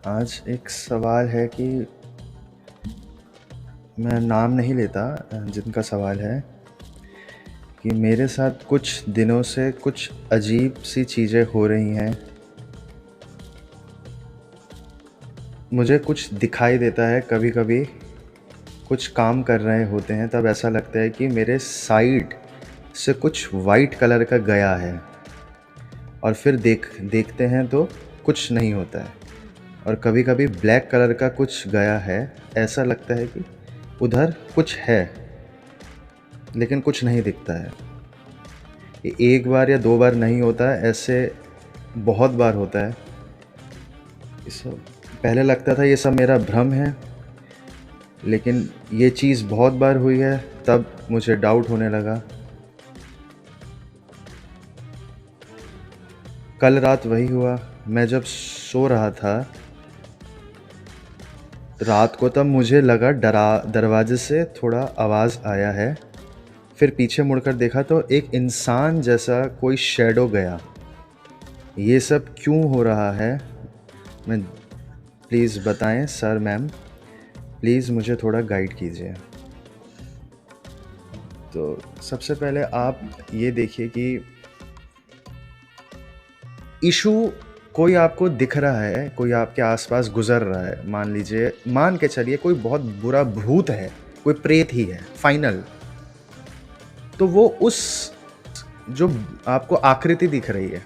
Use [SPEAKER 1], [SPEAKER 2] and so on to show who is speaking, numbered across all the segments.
[SPEAKER 1] आज एक सवाल है कि मैं नाम नहीं लेता जिनका सवाल है कि मेरे साथ कुछ दिनों से कुछ अजीब सी चीज़ें हो रही हैं। मुझे कुछ दिखाई देता है कभी-कभी, कुछ काम कर रहे होते हैं तब ऐसा लगता है कि मेरे साइड से कुछ वाइट कलर का गया है और फिर देखते हैं तो कुछ नहीं होता है। और कभी-कभी ब्लैक कलर का कुछ गया है, ऐसा लगता है कि उधर कुछ है लेकिन कुछ नहीं दिखता है। ये एक बार या 2 बार नहीं होता है, ऐसे बहुत बार होता है। ये सब पहले लगता था ये सब मेरा भ्रम है, लेकिन ये चीज़ बहुत बार हुई है, तब मुझे डाउट होने लगा। कल रात वही हुआ, मैं जब सो रहा था रात को, तब मुझे लगा दरवाजे से थोड़ा आवाज़ आया है। फिर पीछे मुड़कर देखा तो एक इंसान जैसा कोई शैडो गया। ये सब क्यों हो रहा है, मैं प्लीज़ बताएं सर, मैम प्लीज़ मुझे थोड़ा गाइड कीजिए। तो सबसे पहले आप ये देखिए कि इशू कोई आपको दिख रहा है, कोई आपके आसपास गुजर रहा है, मान के चलिए कोई बहुत बुरा भूत है, कोई प्रेत ही है फाइनल। तो वो उस जो आपको आकृति दिख रही है,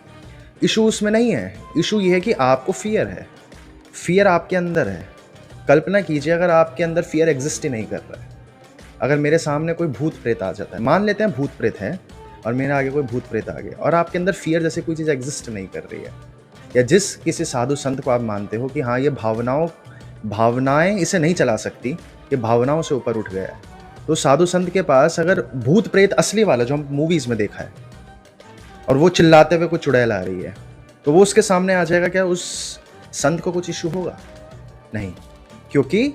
[SPEAKER 1] इशू उसमें नहीं है। इशू ये है कि आपको फियर है, फियर आपके अंदर है। कल्पना कीजिए अगर आपके अंदर फियर एग्जिस्ट ही नहीं कर रहा है। अगर मेरे सामने कोई भूत प्रेत आ जाता है, मान लेते हैं भूत प्रेत है और मेरे आगे कोई भूत प्रेत आ गया और आपके अंदर फियर जैसे कोई चीज़ एग्जिस्ट नहीं कर रही है, या जिस किसी साधु संत को आप मानते हो कि हाँ ये भावनाएं इसे नहीं चला सकती, ये भावनाओं से ऊपर उठ गया है, तो साधु संत के पास अगर भूत प्रेत असली वाला जो हम मूवीज में देखा है और वो चिल्लाते हुए कुछ चुड़ैल आ रही है, तो वो उसके सामने आ जाएगा, क्या उस संत को कुछ इशू होगा? नहीं, क्योंकि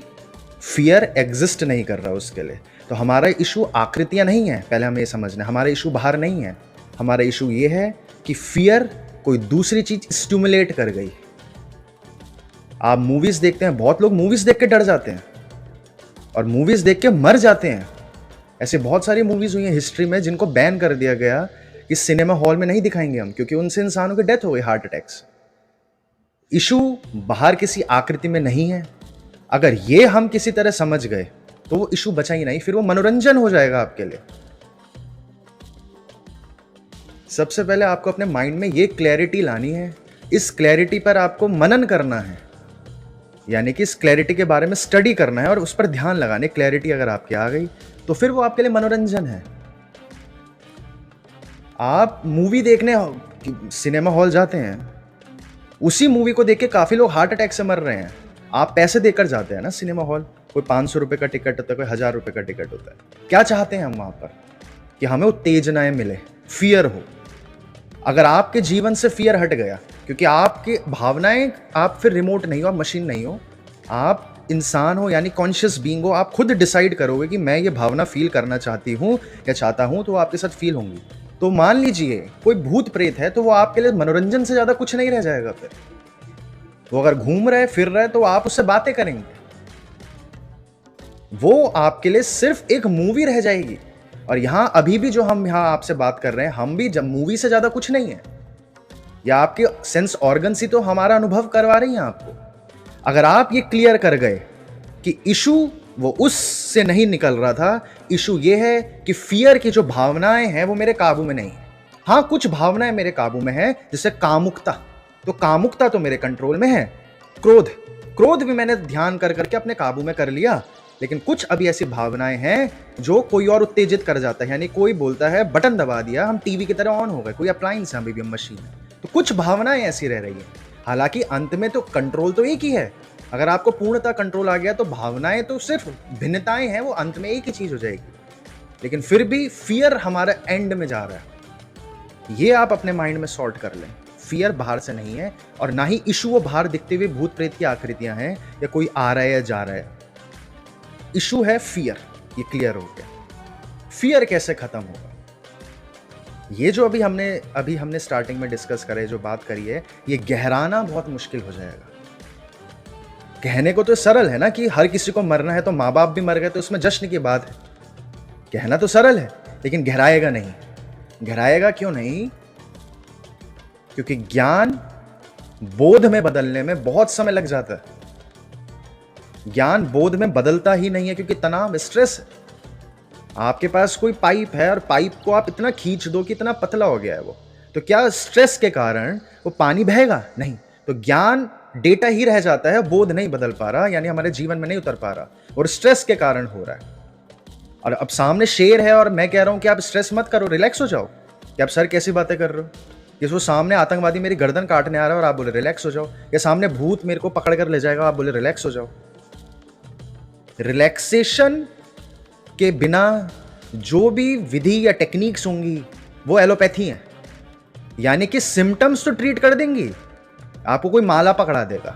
[SPEAKER 1] फियर एग्जिस्ट नहीं कर रहा उसके लिए। तो हमारा इशू आकृतियां नहीं है, पहले हमें ये समझना है। हमारा इशू बाहर नहीं है, हमारा इशू ये है कि फियर कोई दूसरी चीज स्टिमुलेट कर गई। आप मूवीज देखते हैं, बहुत लोग मूवीज देख के डर जाते हैं और मूवीज देख के मर जाते हैं। ऐसे बहुत सारी मूवीज हुई हैं हिस्ट्री में जिनको बैन कर दिया गया कि सिनेमा हॉल में नहीं दिखाएंगे हम, क्योंकि उनसे इंसानों की डेथ हो गई, हार्ट अटैक्स। इशू बाहर किसी आकृति में नहीं है। अगर ये हम किसी तरह समझ गए तो वो इशू बचा ही नहीं, फिर वो मनोरंजन हो जाएगा आपके लिए। सबसे पहले आपको अपने माइंड में ये क्लैरिटी लानी है, इस क्लैरिटी पर आपको मनन करना है, यानी कि इस क्लैरिटी के बारे में स्टडी करना है और उस पर ध्यान लगाने। क्लैरिटी अगर आपके आ गई तो फिर वो आपके लिए मनोरंजन है। आप मूवी देखने सिनेमा हॉल जाते हैं, उसी मूवी को देख के काफी लोग हार्ट अटैक से मर रहे हैं। आप पैसे देकर जाते हैं ना सिनेमा हॉल, कोई 500 रुपए का टिकट होता है, कोई 1000 रुपए का टिकट होता है। क्या चाहते हैं हम वहां पर? कि हमें उत्तेजनाएं मिले, फियर हो। अगर आपके जीवन से फियर हट गया, क्योंकि आपकी भावनाएं, आप फिर रिमोट नहीं हो, आप मशीन नहीं हो, आप इंसान हो, यानी कॉन्शियस बीइंग हो। आप खुद डिसाइड करोगे कि मैं ये भावना फील करना चाहती हूँ या चाहता हूँ, तो आपके साथ फील होंगी। तो मान लीजिए कोई भूत प्रेत है, तो वो आपके लिए मनोरंजन से ज्यादा कुछ नहीं रह जाएगा। फिर वो अगर घूम रहा है, फिर रहा है, तो आप उससे बातें करेंगे, वो आपके लिए सिर्फ एक मूवी रह जाएगी। और यहां अभी भी जो हम यहां आपसे बात कर रहे हैं, हम भी जब मूवी से ज्यादा कुछ नहीं है, या आपके सेंस ऑर्गन ही तो हमारा अनुभव करवा रही हैं आपको। अगर आप ये क्लियर कर गए कि इशू वो उससे नहीं निकल रहा था, इशू ये है कि फियर की जो भावनाएं हैं वो मेरे काबू में नहीं है। हाँ, कुछ भावनाएं मेरे काबू में है, जैसे कामुकता, तो कामुकता तो मेरे कंट्रोल में है। क्रोध, क्रोध भी मैंने ध्यान कर करके अपने काबू में कर लिया। लेकिन कुछ अभी ऐसी भावनाएं हैं जो कोई और उत्तेजित कर जाता है, यानी कोई बोलता है बटन दबा दिया, हम टीवी की तरह ऑन हो गए, कोई अप्लायंस है, अभी भी हम मशीन है। तो कुछ भावनाएं ऐसी रह रही है। हालांकि अंत में तो कंट्रोल तो एक ही है। अगर आपको पूर्णतः कंट्रोल आ गया तो भावनाएं तो सिर्फ भिन्नताएं हैं, वो अंत में एक ही चीज हो जाएगी। लेकिन फिर भी फियर हमारा एंड में जा रहा है, ये आप अपने माइंड में सॉर्ट कर लें। फियर बाहर से नहीं है, और ना ही इशू वो बाहर दिखते हुए भूत प्रेत की आकृतियां हैं या कोई आ रहा है या जा रहा है। इशू है फियर, ये क्लियर हो गया। फियर कैसे खत्म होगा? ये जो अभी हमने स्टार्टिंग में डिस्कस करे, जो बात करी है, ये गहराना बहुत मुश्किल हो जाएगा। कहने को तो सरल है ना कि हर किसी को मरना है, तो माँ बाप भी मर गए तो उसमें जश्न की बात है। कहना तो सरल है, लेकिन गहराएगा नहीं। गहराएगा क्यों नहीं? क्योंकि ज्ञान बोध में बदलने में बहुत समय लग जाता है। ज्ञान बोध में बदलता ही नहीं है, क्योंकि तनाव, स्ट्रेस है। आपके पास कोई पाइप है और पाइप को आप इतना खींच दो कि इतना पतला हो गया है वो, तो क्या स्ट्रेस के कारण वो पानी बहेगा? नहीं। तो ज्ञान डेटा ही रह जाता है, बोध नहीं बदल पा रहा, यानी हमारे जीवन में नहीं उतर पा रहा, और स्ट्रेस के कारण हो रहा है। और अब सामने शेर है और मैं कह रहा हूं कि आप स्ट्रेस मत करो, रिलैक्स हो जाओ। कि आप सर कैसी बातें कर रहे हो? कि वो सामने आतंकवादी मेरी गर्दन काटने आ रहा है और आप बोले रिलैक्स हो जाओ, या सामने भूत मेरे को पकड़ कर ले जाएगा, आप बोले रिलैक्स हो जाओ। रिलैक्सेशन के बिना जो भी विधि या टेक्निक्स होंगी वो एलोपैथी है, यानी कि सिम्टम्स तो ट्रीट कर देंगी। आपको कोई माला पकड़ा देगा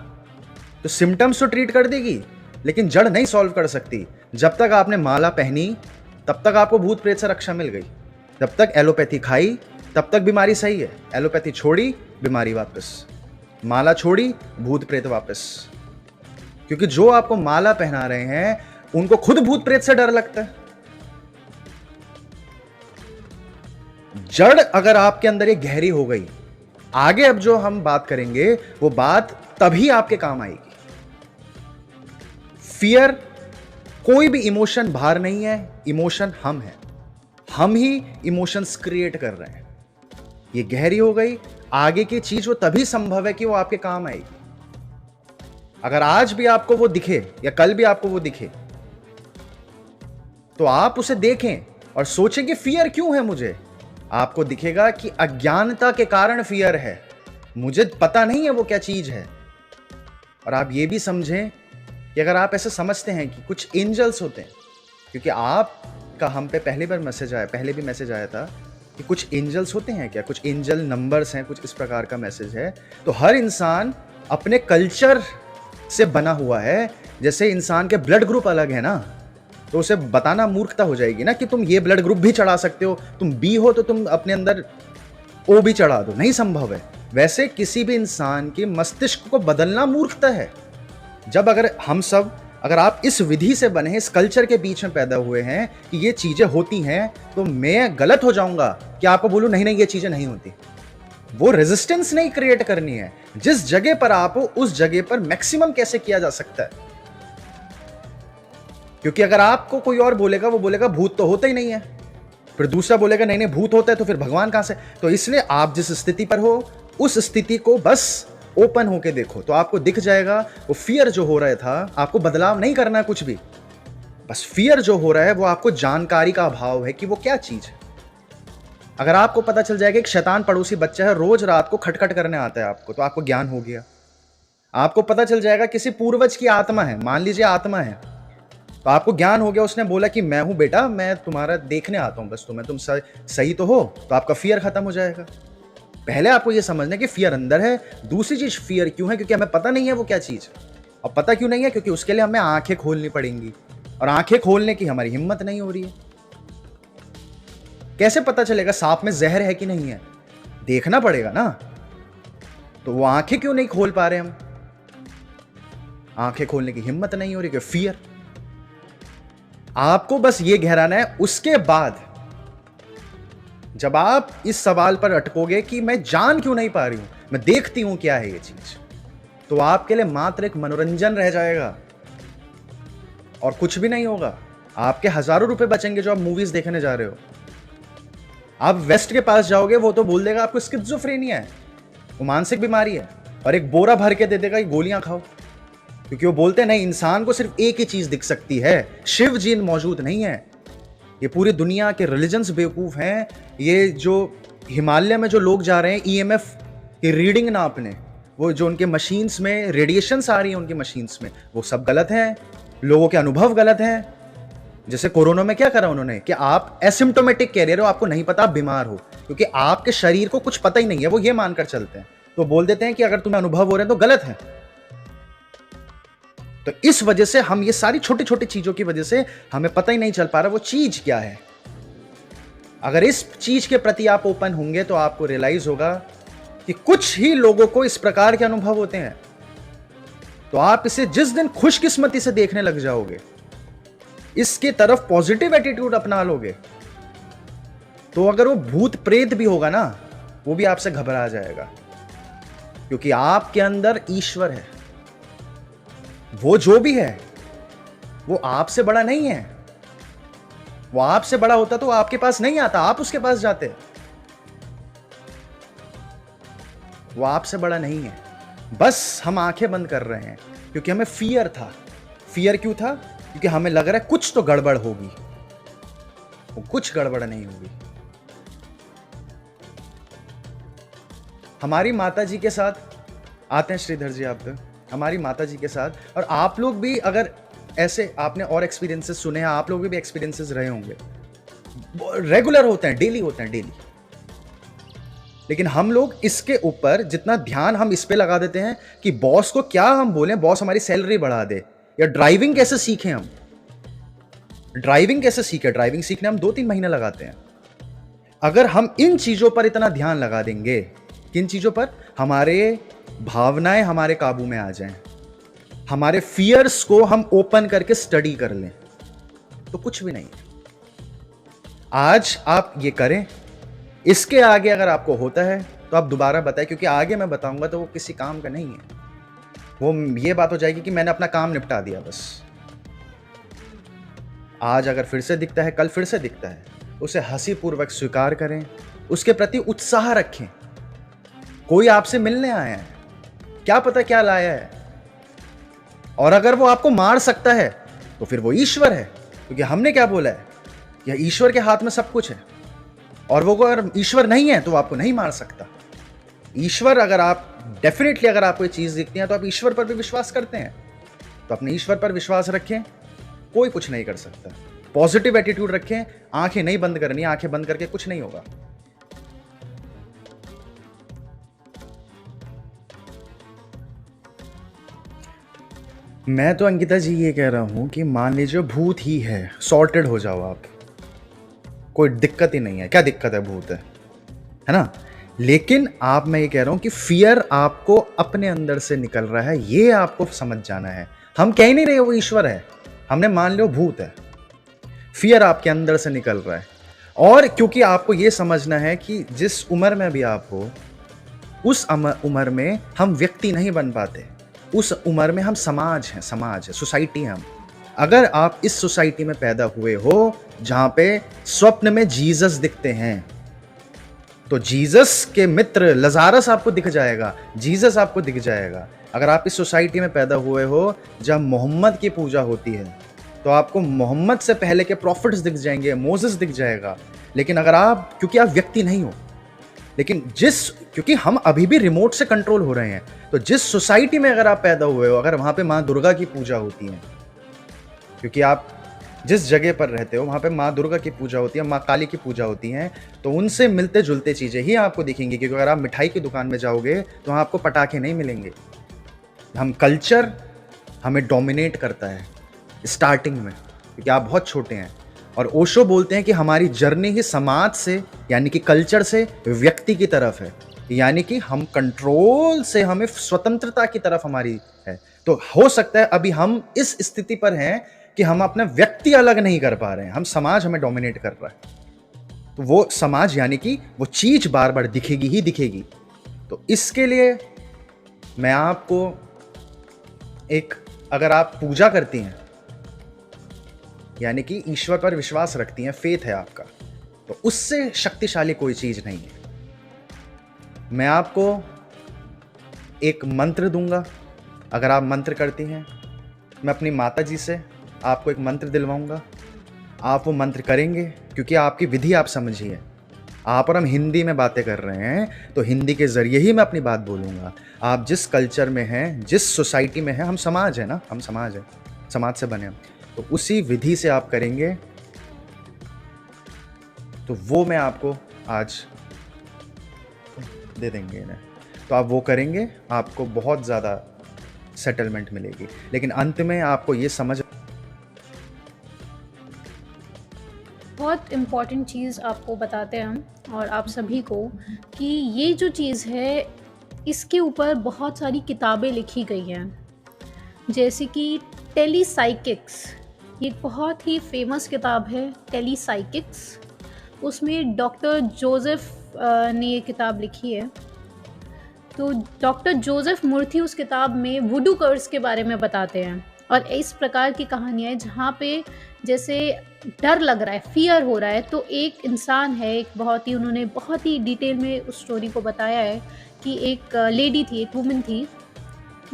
[SPEAKER 1] तो सिम्टम्स तो ट्रीट कर देगी, लेकिन जड़ नहीं सॉल्व कर सकती। जब तक आपने माला पहनी तब तक आपको भूत प्रेत से रक्षा मिल गई, जब तक एलोपैथी खाई तब तक बीमारी सही है। एलोपैथी छोड़ी, बीमारी वापस। माला छोड़ी, भूत प्रेत वापस। क्योंकि जो आपको माला पहना रहे हैं उनको खुद भूत प्रेत से डर लगता है। जड़ अगर आपके अंदर ये गहरी हो गई, आगे अब जो हम बात करेंगे वो बात तभी आपके काम आएगी। फियर कोई भी इमोशन बाहर नहीं है, इमोशन हम हैं। हम ही इमोशंस क्रिएट कर रहे हैं। ये गहरी हो गई, आगे की चीज वो तभी संभव है कि वो आपके काम आएगी। अगर आज भी आपको वो दिखे या कल भी आपको वो दिखे, तो आप उसे देखें और सोचें कि फियर क्यों है मुझे। आपको दिखेगा कि अज्ञानता के कारण फियर है, मुझे पता नहीं है वो क्या चीज है। और आप ये भी समझें कि अगर आप ऐसे समझते हैं कि कुछ एंजल्स होते हैं, क्योंकि आपका हम पे पहले भी मैसेज आया था कि कुछ एंजल्स होते हैं क्या, कुछ एंजल नंबर्स हैं, कुछ इस प्रकार का मैसेज है। तो हर इंसान अपने कल्चर से बना हुआ है। जैसे इंसान के ब्लड ग्रुप अलग है ना, तो उसे बताना मूर्खता हो जाएगी ना कि तुम ये ब्लड ग्रुप भी चढ़ा सकते हो, तुम बी हो तो तुम अपने अंदर ओ भी चढ़ा दो, नहीं संभव है। वैसे किसी भी इंसान के मस्तिष्क को बदलना मूर्खता है। जब अगर आप इस विधि से बने हैं, इस कल्चर के बीच में पैदा हुए हैं कि ये चीजें होती हैं, तो मैं गलत हो जाऊंगा कि आपको बोलूं नहीं नहीं ये चीजें नहीं होती। वो रेजिस्टेंस नहीं क्रिएट करनी है। जिस जगह पर आप हो उस जगह पर मैक्सिमम कैसे किया जा सकता है। क्योंकि अगर आपको कोई और बोलेगा, वो बोलेगा भूत तो होता ही नहीं है, फिर दूसरा बोलेगा नहीं नहीं भूत होता है, तो फिर भगवान कहां से। तो इसलिए आप जिस स्थिति पर हो उस स्थिति को बस ओपन होके देखो, तो आपको दिख जाएगा वो फियर जो हो रहा था। आपको बदलाव नहीं करना है कुछ भी, बस फियर जो हो रहा है वो आपको जानकारी का अभाव है कि वो क्या चीज है। अगर आपको पता चल जाएगा एक शैतान पड़ोसी बच्चा है, रोज रात को खटखट करने आता है आपको, तो आपको ज्ञान हो गया। आपको पता चल जाएगा किसी पूर्वज की आत्मा है, मान लीजिए आत्मा है, तो आपको ज्ञान हो गया। उसने बोला कि मैं हूं बेटा, मैं तुम्हारा देखने आता हूं, बस तुम सही तो हो, तो आपका फियर खत्म हो जाएगा। पहले आपको यह समझना है कि फियर अंदर है। दूसरी चीज फियर क्यों है, क्योंकि हमें पता नहीं है वो क्या चीज है। और पता क्यों नहीं है, क्योंकि उसके लिए हमें आंखें खोलनी पड़ेंगी, और आंखें खोलने की हमारी हिम्मत नहीं हो रही है। कैसे पता चलेगा सांप में जहर है कि नहीं है? देखना पड़ेगा ना। तो वो आंखें क्यों नहीं खोल पा रहे हम? आंखें खोलने की हिम्मत नहीं हो रही, क्यों? फियर। आपको बस ये गहराना है। उसके बाद जब आप इस सवाल पर अटकोगे कि मैं जान क्यों नहीं पा रही हूं, मैं देखती हूं क्या है ये चीज, तो आपके लिए मात्र एक मनोरंजन रह जाएगा और कुछ भी नहीं होगा। आपके हजारों रुपए बचेंगे जो आप मूवीज देखने जा रहे हो। आप वेस्ट के पास जाओगे, वो तो बोल देगा आपको स्किज़ोफ्रेनिया है, वो मानसिक बीमारी है, और एक बोरा भर के दे देगा कि गोलियां खाओ। क्योंकि वो बोलते हैं नहीं, इंसान को सिर्फ एक ही चीज दिख सकती है, शिव जी मौजूद नहीं है। ये पूरी दुनिया के रिलीजन्स बेवकूफ हैं। ये जो हिमालय में जो लोग जा रहे हैं ईएमएफ की रीडिंग नापने, वो जो उनके मशीन्स में रेडिएशंस आ रही हैं उनकी मशीन्स में, वो सब गलत हैं। लोगों के अनुभव गलत हैं। जैसे कोरोना में क्या करा उन्होंने कि आप एसिम्टोमेटिक कैरियर हो, आपको नहीं पता आप बीमार हो, क्योंकि आपके शरीर को कुछ पता ही नहीं है, वो ये मानकर चलते हैं। तो बोल देते हैं कि अगर तुम्हें अनुभव हो रहे हैं तो गलत है। तो इस वजह से हम ये सारी छोटी छोटी चीजों की वजह से हमें पता ही नहीं चल पा रहा वो चीज क्या है। अगर इस चीज के प्रति आप ओपन होंगे तो आपको रियलाइज होगा कि कुछ ही लोगों को इस प्रकार के अनुभव होते हैं। तो आप इसे जिस दिन खुशकिस्मती से देखने लग जाओगे, इसके तरफ पॉजिटिव एटीट्यूड अपना लोगे, तो अगर वो भूत प्रेत भी होगा ना, वो भी आपसे घबरा जाएगा, क्योंकि आपके अंदर ईश्वर है। वो जो भी है वो आपसे बड़ा नहीं है। वो आपसे बड़ा होता तो आपके पास नहीं आता, आप उसके पास जाते। वो आपसे बड़ा नहीं है, बस हम आंखें बंद कर रहे हैं क्योंकि हमें फियर था। फियर क्यों था? क्योंकि हमें लग रहा है कुछ तो गड़बड़ होगी। वो कुछ गड़बड़ नहीं होगी। हमारी माता जी के साथ आते हैं, श्रीधर जी आप तो हमारी माता जी के साथ, और आप लोग भी अगर ऐसे आपने और एक्सपीरियंसेस सुने हैं, आप लोग भी एक्सपीरियंसेस रहे होंगे, रेगुलर होते हैं, डेली होते हैं, डेली। लेकिन हम लोग इसके ऊपर जितना ध्यान हम इस पे लगा देते हैं कि बॉस को क्या हम बोलें, बॉस हमारी सैलरी बढ़ा दे, या ड्राइविंग कैसे सीखें हम, ड्राइविंग कैसे सीखें, ड्राइविंग सीखने हम 2-3 महीने लगाते हैं। अगर हम इन चीजों पर इतना ध्यान लगा देंगे, किन चीजों पर, हमारे भावनाएं हमारे काबू में आ जाएं, हमारे फियर्स को हम ओपन करके स्टडी कर लें, तो कुछ भी नहीं। आज आप ये करें, इसके आगे अगर आपको होता है तो आप दोबारा बताएं, क्योंकि आगे मैं बताऊंगा तो वो किसी काम का नहीं है। वो ये बात हो जाएगी कि मैंने अपना काम निपटा दिया बस। आज अगर फिर से दिखता है, कल फिर से दिखता है, उसे हंसी पूर्वक स्वीकार करें, उसके प्रति उत्साह रखें। कोई आपसे मिलने आया है, क्या पता क्या लाया है, और अगर वो आपको मार सकता है तो फिर वो ईश्वर है, क्योंकि हमने क्या बोला है, यह ईश्वर के हाथ में सब कुछ है, और वो अगर ईश्वर नहीं है तो वो आपको नहीं मार सकता। ईश्वर, अगर आप डेफिनेटली अगर आपको ये चीज दिखती है तो आप ईश्वर पर भी विश्वास करते हैं, तो अपने ईश्वर पर विश्वास रखें, कोई कुछ नहीं कर सकता। पॉजिटिव एटीट्यूड रखें, आंखें नहीं बंद करनी, आंखें बंद करके कुछ नहीं होगा। मैं तो अंकिता जी ये कह रहा हूं कि मान लीजिए भूत ही है, सॉर्टेड हो जाओ आप, कोई दिक्कत ही नहीं है। क्या दिक्कत है, भूत है ना। लेकिन आप, मैं ये कह रहा हूं कि फियर आपको अपने अंदर से निकल रहा है, ये आपको समझ जाना है। हम कह ही नहीं रहे वो ईश्वर है, हमने मान लिया भूत है। फियर आपके अंदर से निकल रहा है, और क्योंकि आपको ये समझना है कि जिस उम्र में भी आप हो, उस उम्र में हम व्यक्ति नहीं बन पाते, उस उम्र में हम समाज हैं, समाज है, सोसाइटी है हम। अगर आप इस सोसाइटी में पैदा हुए हो जहां पे स्वप्न में जीसस दिखते हैं, तो जीसस के मित्र लजारस आपको दिख जाएगा, जीसस आपको दिख जाएगा। अगर आप इस सोसाइटी में पैदा हुए हो जहां मोहम्मद की पूजा होती है, तो आपको मोहम्मद से पहले के प्रॉफिट्स दिख जाएंगे, मोसेस दिख जाएगा। लेकिन अगर आप, क्योंकि आप व्यक्ति नहीं हो, लेकिन क्योंकि हम अभी भी रिमोट से कंट्रोल हो रहे हैं, तो जिस सोसाइटी में अगर आप पैदा हुए हो, अगर वहां पे माँ दुर्गा की पूजा होती है, क्योंकि आप जिस जगह पर रहते हो वहां पे माँ दुर्गा की पूजा होती है, माँ काली की पूजा होती है, तो उनसे मिलते जुलते चीजें ही आपको दिखेंगी। क्योंकि अगर आप मिठाई की दुकान में जाओगे तो वहां आपको पटाखे नहीं मिलेंगे। हम कल्चर हमें डोमिनेट करता है स्टार्टिंग में, क्योंकि आप बहुत छोटे हैं। और ओशो बोलते हैं कि हमारी जर्नी ही समाज से, यानी कि कल्चर से व्यक्ति की तरफ है, यानी कि हम कंट्रोल से हमें स्वतंत्रता की तरफ हमारी है। तो हो सकता है अभी हम इस स्थिति पर हैं कि हम अपना व्यक्ति अलग नहीं कर पा रहे हैं, हम समाज हमें डोमिनेट कर रहा है। तो वो समाज, यानी कि वो चीज बार बार दिखेगी ही दिखेगी। तो इसके लिए मैं आपको एक, अगर आप पूजा करती हैं, यानी कि ईश्वर पर विश्वास रखती हैं, फेथ है आपका, तो उससे शक्तिशाली कोई चीज नहीं है। मैं आपको एक मंत्र दूंगा, अगर आप मंत्र करती हैं, मैं अपनी माता जी से आपको एक मंत्र दिलवाऊंगा, आप वो मंत्र करेंगे, क्योंकि आपकी विधि आप समझिए। आप और हम हिंदी में बातें कर रहे हैं, तो हिंदी के जरिए ही मैं अपनी बात बोलूंगा। आप जिस कल्चर में हैं, जिस सोसाइटी में हैं, हम समाज है ना, हम समाज है, समाज से बने हम, तो उसी विधि से आप करेंगे। तो वो मैं आपको आज दे देंगे इन्हें, तो आप वो करेंगे, आपको बहुत ज़्यादा सेटलमेंट मिलेगी। लेकिन अंत में आपको ये समझ,
[SPEAKER 2] बहुत इम्पॉर्टेंट चीज़ आपको बताते हैं हम और आप सभी को, कि ये जो चीज़ है इसके ऊपर बहुत सारी किताबें लिखी गई हैं। जैसे कि टेलीसाइकिक्स, ये एक बहुत ही फेमस किताब है टेलीसाइकिक्स। उसमें डॉक्टर जोसेफ ने ये किताब लिखी है। तो डॉक्टर जोसेफ मुर्थी उस किताब में वुडू कर्स के बारे में बताते हैं, और इस प्रकार की कहानियाँ हैं जहाँ पे जैसे डर लग रहा है, फियर हो रहा है, तो एक इंसान है, एक उन्होंने बहुत ही डिटेल में उस स्टोरी को बताया है कि एक लेडी थी, एक वुमन थी,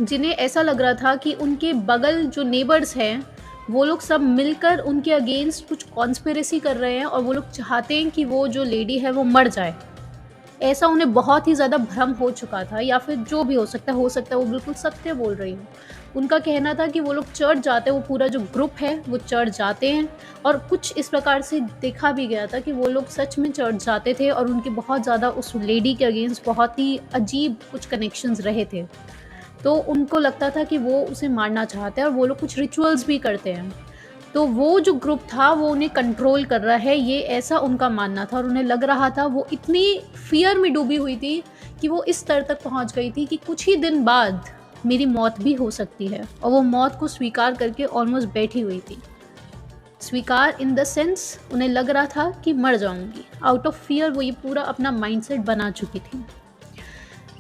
[SPEAKER 2] जिन्हें ऐसा लग रहा था कि उनके बगल जो नेबर्स हैं वो लोग सब मिलकर उनके अगेंस्ट कुछ कॉन्स्पिरेसी कर रहे हैं, और वो लोग चाहते हैं कि वो जो लेडी है वो मर जाए। ऐसा उन्हें बहुत ही ज़्यादा भ्रम हो चुका था, या फिर जो भी हो सकता है वो बिल्कुल सत्य बोल रही हूँ। उनका कहना था कि वो लोग चर्च जाते हैं, वो पूरा जो ग्रुप है वो चर्च जाते हैं, और कुछ इस प्रकार से देखा भी गया था कि वो लोग सच में चर्च जाते थे, और उनके बहुत ज़्यादा उस लेडी के अगेंस्ट बहुत ही अजीब कुछ कनेक्शंस रहे थे। तो उनको लगता था कि वो उसे मारना चाहते हैं, और वो लोग कुछ रिचुअल्स भी करते हैं। तो वो जो ग्रुप था वो उन्हें कंट्रोल कर रहा है, ये ऐसा उनका मानना था, और उन्हें लग रहा था, वो इतनी फियर में डूबी हुई थी कि वो इस स्तर तक पहुंच गई थी कि कुछ ही दिन बाद मेरी मौत भी हो सकती है, और वो मौत को स्वीकार करके ऑलमोस्ट बैठी हुई थी। स्वीकार इन द सेंस उन्हें लग रहा था कि मर जाऊंगी, आउट ऑफ फियर वो ये पूरा अपना माइंडसेट बना चुकी थी।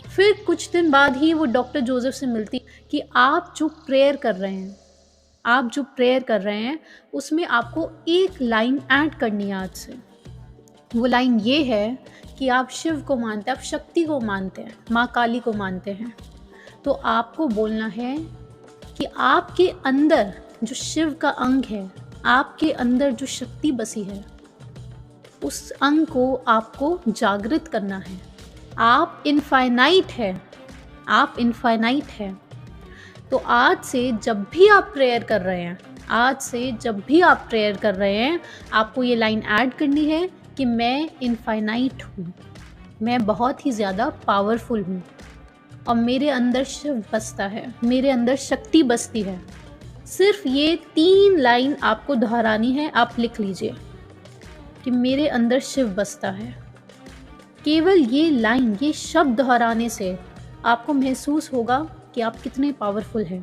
[SPEAKER 2] फिर कुछ दिन बाद ही वो डॉक्टर जोसेफ से मिलती कि आप जो प्रेयर कर रहे हैं उसमें आपको एक लाइन ऐड करनी है आज से। वो लाइन ये है कि आप शिव को मानते हैं, आप शक्ति को मानते हैं, माँ काली को मानते हैं। तो आपको बोलना है कि आपके अंदर जो शिव का अंग है, आपके अंदर जो शक्ति बसी है, उस अंग को आपको जागृत करना है। आप इनफाइनाइट है। तो आज से जब भी आप प्रेयर कर रहे हैं, आपको ये लाइन ऐड करनी है कि मैं इनफाइनाइट हूँ, मैं बहुत ही ज़्यादा पावरफुल हूँ, और मेरे अंदर शिव बसता है, मेरे अंदर शक्ति बसती है। सिर्फ ये 3 लाइन आपको दोहरानी है। आप लिख लीजिए कि मेरे अंदर शिव बसता है। केवल ये लाइन, ये शब्द दोहराने से आपको महसूस होगा कि आप कितने पावरफुल हैं,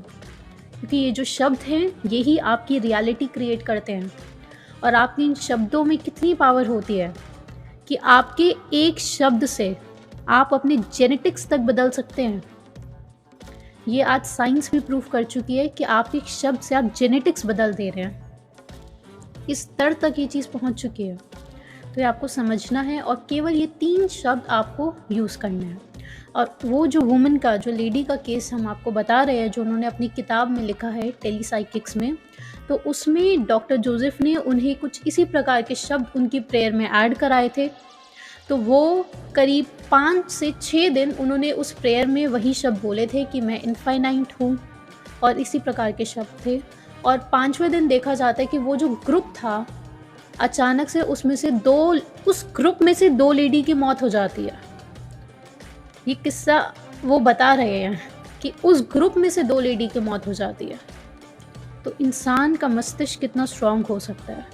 [SPEAKER 2] क्योंकि ये जो शब्द हैं यही आपकी रियलिटी क्रिएट करते हैं। और आपके इन शब्दों में कितनी पावर होती है कि आपके एक शब्द से आप अपने जेनेटिक्स तक बदल सकते हैं। ये आज साइंस भी प्रूव कर चुकी है कि आप एक शब्द से आप जेनेटिक्स बदल दे रहे हैं। इस स्तर तक ये चीज़ पहुंच चुकी है। तो ये आपको समझना है, और केवल ये 3 शब्द आपको यूज़ करने हैं। और वो जो वुमन का, जो लेडी का केस हम आपको बता रहे हैं, जो उन्होंने अपनी किताब में लिखा है टेलीसाइकिक्स में, तो उसमें डॉक्टर जोसेफ ने उन्हें कुछ इसी प्रकार के शब्द उनकी प्रेयर में ऐड कराए थे। तो वो करीब 5 से 6 दिन उन्होंने उस प्रेयर में वही शब्द बोले थे कि मैं इनफाइनाइट हूँ, और इसी प्रकार के शब्द थे। और 5वें दिन देखा जाता है कि वो जो ग्रुप था, अचानक से उस ग्रुप में से 2 लेडी की मौत हो जाती है। ये किस्सा वो बता रहे हैं कि उस ग्रुप में से 2 लेडी की मौत हो जाती है। तो इंसान का मस्तिष्क कितना स्ट्रांग हो सकता है।